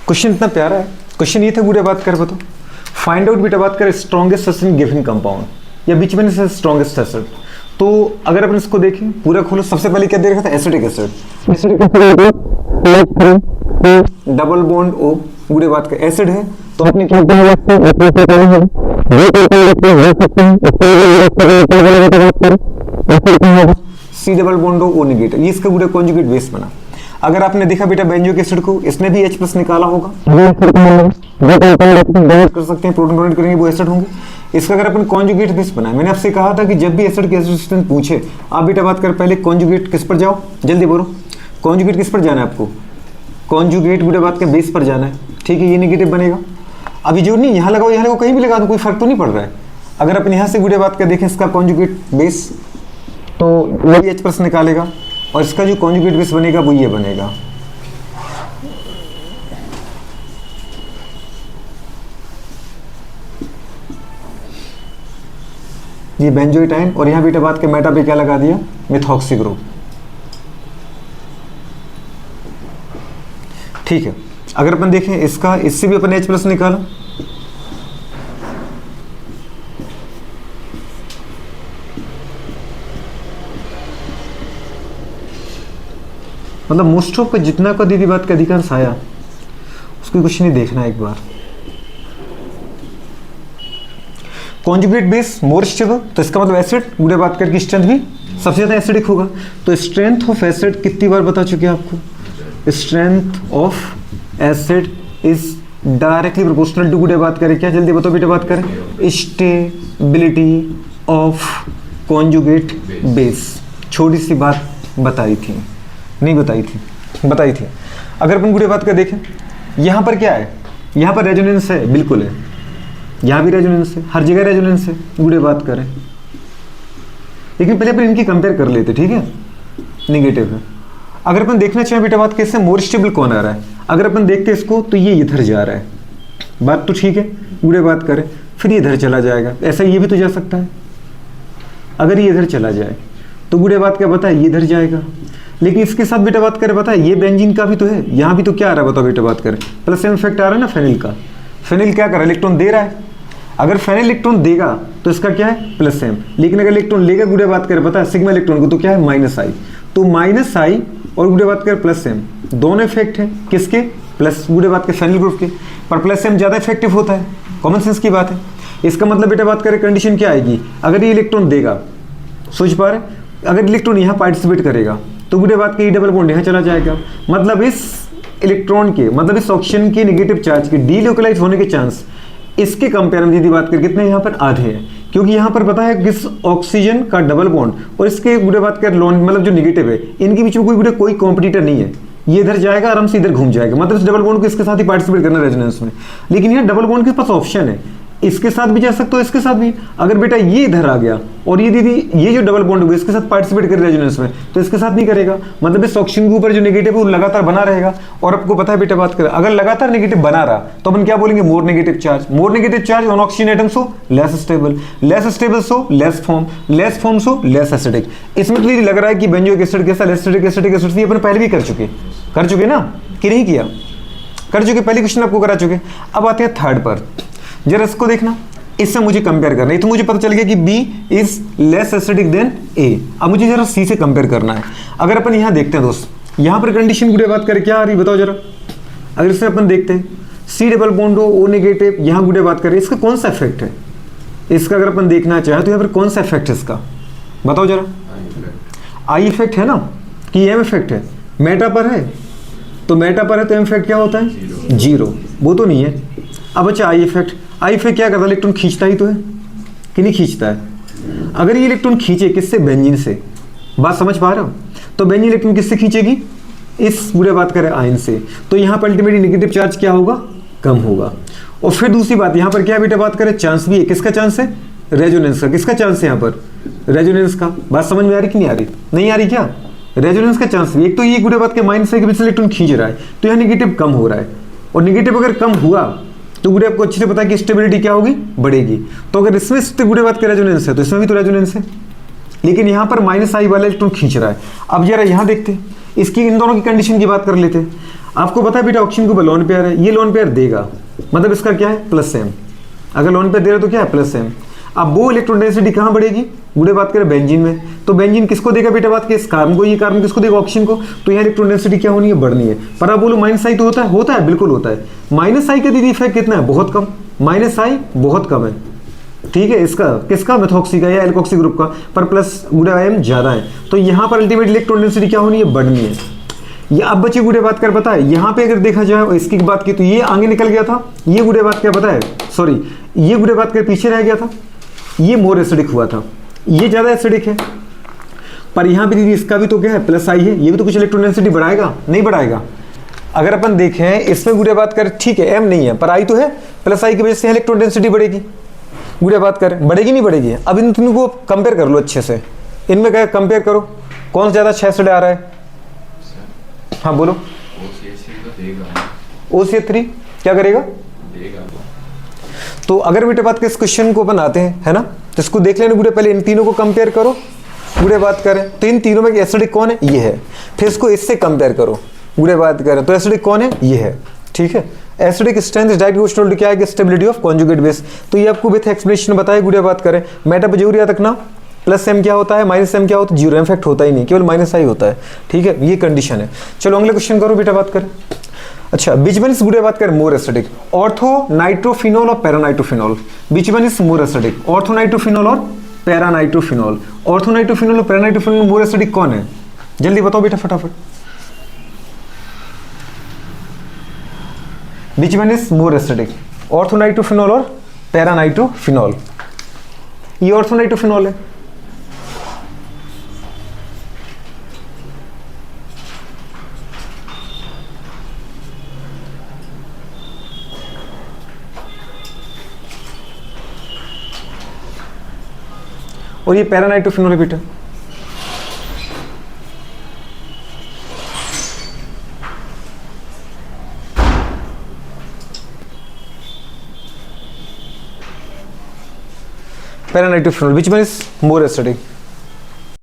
Question इतना प्यारा है। क्वेश्चन ये था बेटा बात कर बताओ, फाइंड आउट बेटा बात कर strongest acid in given compound या बीच में से स्ट्रॉन्गेस्ट एसिड। तो अगर अपन इसको देखें पूरा खोलो, सबसे पहले क्या दे रखा था acidic acid. Acidic acid double bond O बुरे बात का एसिड है तो आपने क्या C double bond O negative, ये इसका पूरा कॉन्जुगेट बेस बना। अगर आपने देखा बेटा बेंजोइक एसिड को, इसने भी H+ निकाला होगा, कर सकते हैं प्रोटॉन डोनेट करेंगे वो एसिड होंगे। इसका अगर अपन कॉन्जुगेट बेस बनाए, मैंने आपसे कहा था कि जब भी एसिड के एसिड पूछे आप बेटा बात कर पहले कॉन्जुगेट किस पर जाओ, जल्दी बोलो कॉन्जुगेट किस पर जाना है आपको, कॉन्जुगेट बेटा बात के बेस पर जाना है। ठीक है, ये नेगेटिव बनेगा। अभी जो नहीं यहाँ लगाओ, यहाँ लगाओ, कहीं भी लगा दो, कोई फर्क तो नहीं पड़ रहा है। अगर अपन यहाँ से बेटा बात कर देखें इसका कॉन्जुगेट बेस तो वो भी H+ निकालेगा और इसका जो कॉन्जुगेट बेस बनेगा वो ये बनेगा। ये बेंजोइटाइन और यहाँ बेटा बात के मेटा पे क्या लगा दिया, मिथॉक्सी ग्रुप। ठीक है, अगर अपन देखें इसका, इससे भी अपन H+ निकाला, मतलब मोस्ट ऑफ का जितना का दीदी बात का अधिकांश आया उसको कुछ नहीं देखना एक बार। कॉन्जुगेट बेस मोर स्टेबल, तो इसका मतलब एसिड बुरे बात करके स्ट्रेंथ भी सबसे ज्यादा एसिडिक होगा। तो स्ट्रेंथ ऑफ एसिड कितनी बार बता चुके हैं आपको, strength of acid is directly proportional to बुरे बात करें क्या, जल्दी बताओ बेटा बात करें, स्टेबिलिटी ऑफ कॉन्जुगेट बेस। छोटी सी बात बताई थी, नहीं बताई थी, बताई थी। अगर अपन बुरे बात कर देखें यहाँ पर क्या है, यहाँ पर रेजोनेंस है, बिल्कुल है, यहाँ भी रेजोनेंस है, हर जगह रेजोनेंस है बुरे बात करें। लेकिन पहले अपन इनकी कंपेयर कर लेते, ठीक है, नेगेटिव है। अगर अपन देखना चाहें बेटा बात कैसे मोर स्टेबल कौन आ रहा है, अगर अपन देखते हैं इसको तो ये इधर जा रहा है, बात तो ठीक है, बुरे बात करें फिर ये इधर चला जाएगा, ऐसा ये भी तो जा सकता है। अगर ये इधर चला जाए तो बुरे बात क्या बताए, ये इधर जाएगा। लेकिन इसके साथ बेटा बात करें, बताए ये बेंजीन का भी तो है, यहाँ भी तो क्या आ रहा है बताओ बेटा बात करें, प्लस एम इफेक्ट आ रहा है ना फेनिल का। फेनिल क्या कर रहा है, इलेक्ट्रॉन दे रहा है। अगर फेनिल इलेक्ट्रॉन देगा तो इसका क्या है प्लस एम, लेकिन अगर इलेक्ट्रॉन लेगा गुड़े बात करें पता है सिग्मा इलेक्ट्रॉन को तो क्या है -I। तो -I और गुड़े बात करें प्लस एम दोनों इफेक्ट है किसके, प्लस गुड़े बात के फेनिल ग्रुप के, पर प्लस एम ज्यादा इफेक्टिव होता है, कॉमन सेंस की बात है। इसका मतलब बेटा बात करें कंडीशन क्या आएगी, अगर ये इलेक्ट्रॉन देगा, सोच पा रहे, अगर इलेक्ट्रॉन यहाँ पार्टिसिपेट करेगा तो गुड़े बात के डबल बॉन्ड यहाँ चला जाएगा, मतलब इस इलेक्ट्रॉन के, मतलब इस ऑक्सीजन के नेगेटिव चार्ज के डीलोकलाइज होने के चांस इसके कंपेयर में यदि बात करें कितने यहाँ पर आधे हैं, क्योंकि यहाँ पर पता है किस ऑक्सीजन का डबल बॉन्ड और इसके गुड़े बात कर लॉन मतलब जो नेगेटिव है इनके बीच में कोई कॉम्पिटिटर नहीं है, ये इधर जाएगा आराम से इधर घूम जाएगा, मतलब इस डबल बॉन्ड को इसके साथ ही पार्टिसिपेट करना रेजोनेंस में। लेकिन यहाँ डबल बॉन्ड के पास ऑप्शन है, इसके साथ भी जा सकते हो इसके साथ भी। अगर बेटा ये इधर आ गया और ये दीदी ये जो डबल बॉन्ड होगा इसके साथ पार्टिसिपेट करे रेजोनेंस में तो इसके साथ नहीं करेगा, मतलब इस ऑक्सीजन के ऊपर जो नेगेटिव है वो लगातार बना रहेगा। और आपको पता है बेटा बात करें अगर लगातार नेगेटिव बना रहा तो अपन क्या बोलेंगे, more negative charge. More negative charge on oxygen atoms हो less stable, less stable so less form, less form so less acidic. इसमें तो लग रहा है कि बेंजोइक एसिड कैसा एसिडिक एसिड अपन पहले भी कर चुके ना कि नहीं किया, कर चुके, पहले क्वेश्चन आपको करा चुके। अब आते हैं थर्ड पर, जरा इसको देखना, इससे मुझे कंपेयर करना है, तो मुझे पता चल गया कि B is less acidic then A। अब मुझे जरा C से कंपेयर करना है। अगर अपन यहाँ देखते हैं दोस्त, यहाँ पर कंडीशन गुड़े बात करें क्या आ रही बताओ जरा। अगर इससे अपन देखते हैं C डबल बॉन्ड हो O नेगेटिव, यहाँ गुड़े बात करें इसका कौन सा इफेक्ट है, इसका अगर अपन देखना चाहें तो यहाँ पर कौन सा इफेक्ट है इसका बताओ जरा। I इफेक्ट है ना कि M इफेक्ट है, मेटा पर है तो मेटा पर है तो M इफेक्ट क्या होता है 0, वो तो नहीं है। अब अच्छा I इफेक्ट क्या करता है, इलेक्ट्रॉन खींचता ही तो है कि नहीं खींचता है। अगर ये इलेक्ट्रॉन खींचे किससे, बेंजीन से, बात समझ पा रहे हो, तो बेंजीन इलेक्ट्रॉन किससे खींचेगी, इस बुरे बात करें आयन से, तो यहाँ पर अल्टीमेटली नेगेटिव चार्ज क्या होगा, कम होगा। और फिर दूसरी बात यहाँ पर क्या बेटा बात करें, चांस भी है, किसका चांस है, रेजोनेंस का। किसका चांस है यहाँ पर, रेजोनेंस का। बात समझ में आ रही कि नहीं आ रही, नहीं आ रही क्या, रेजोनेंस का चांस भी। एक तो ये बुरे बात के माइंड से इलेक्ट्रॉन खींच रहा है तो यहाँ नेगेटिव कम हो रहा है, और नेगेटिव अगर कम हुआ तो गुड़े आपको अच्छे से पता है कि स्टेबिलिटी क्या होगी, बढ़ेगी। तो अगर इसमें गुड़े बात का रेजोनेंस है तो इसमें भी तो रेजोनेंस है, लेकिन यहाँ पर -I वाला इलेक्ट्रॉन खींच रहा है। अब जरा यहाँ देखते हैं, इसकी इन दोनों की कंडीशन की बात कर लेते हैं। आपको पता है बेटा ऑक्सीजन के ऊपर लोन पेयर है, ये लोन पेयर देगा, मतलब इसका क्या है प्लस एम। अगर लोन पेयर दे रहा है तो क्या है प्लस एम। अब वो इलेक्ट्रॉन डेंसिटी कहाँ बढ़ेगी, गुड़े बात करें बेंजीन में, तो बेंजीन किसको देगा बेटा बात के, इस कार्बन को, ये कार्बन किसको देगा ऑक्सीजन को, तो यहाँ इलेक्ट्रॉन डेंसिटी क्या होनी है, बढ़नी है। पर आप बोलो माइनस आई तो होता है बिल्कुल होता है। माइनस आई का दीदी इफेक्ट कितना है, बहुत कम, माइनस आई बहुत कम है, ठीक है, इसका किसका, मेथॉक्सी का या एल्कोक्सी ग्रुप का, पर प्लस गुड़ा एम ज्यादा है, तो यहाँ पर अल्टीमेट इलेक्ट्रॉन डेंसिटी क्या होनी है, बढ़नी है। ये अब बच्चे गुड़े बात कर पता है, यहाँ पे अगर देखा जाए और इसकी बात की तो ये आगे निकल गया था, ये गुड़े बात क्या पता है, सॉरी ये गुड़े बात कर पीछे रह गया था, ये मोर एसिडिक हुआ था, ये ज्यादा एसिडिक है। पर यहाँ पे दीदी इसका भी तो क्या है प्लस आई है, ये भी तो कुछ इलेक्ट्रॉन डेंसिटी बढ़ाएगा, नहीं बढ़ाएगा। अगर अपन देखें इसमें गुड़े बात कर ठीक है एम नहीं है पर आई तो है, प्लस आई की वजह से इलेक्ट्रॉन डेंसिटी बढ़ेगी, गुड़े बात कर बढ़ेगी नहीं बढ़ेगी। अब इन तीनों को कंपेयर कर लो अच्छे से, इनमें क्या कंपेयर करो, कौन ज्यादा 6 एसिड आ रहा है, हाँ बोलो। OCH3 क्या करेगा, तो अगर बेटे बात के इस क्वेश्चन को बनाते हैं है ना, तो इसको देख लेने गुड़े, पहले इन तीनों को कंपेयर करो, गुड़े बात करें तो इन तीनों में एसिडिक कौन है, ये है, फिर इसको इससे कंपेयर करो, गुड़े बात करें तो एसिडिक कौन है, ये है, ठीक है। Acidic strength is directly proportional to क्या है, स्टेबिलिटी ऑफ कॉन्जुगेट बेस, तो ये आपको विथ एक्सप्लेनेशन बताया, गुड़े बात करें। मेटा पे जरूर याद रखना, प्लस एम क्या होता है, माइनस एम क्या होता है, जीरो इफेक्ट होता ही नहीं, केवल माइनस आई होता है, ठीक है, ये कंडीशन है। चलो अगले क्वेश्चन करो बेटा बात करें। अच्छा विच वन इज गुड़े बात करें मोर एसिडिक, ऑर्थो नाइट्रोफिनॉल और paranitrophenol, which one is more acidic, ortho nitrophenol और पैरानाइट्रोफिनॉल, ऑर्थो नाइट्रोफिनॉल और पैरानाइट्रोफिनॉल मोर एसिडिक कौन है, जल्दी बताओ बेटा फटाफट। Which one is more acidic, ortho nitrophenol और पैरानाइट्रोफिनॉल, ये ऑर्थो नाइट्रोफिनॉल है। और ये पैरानाइट्रोफिनॉल है बेटा, paranitrophenol, which one is more acidic.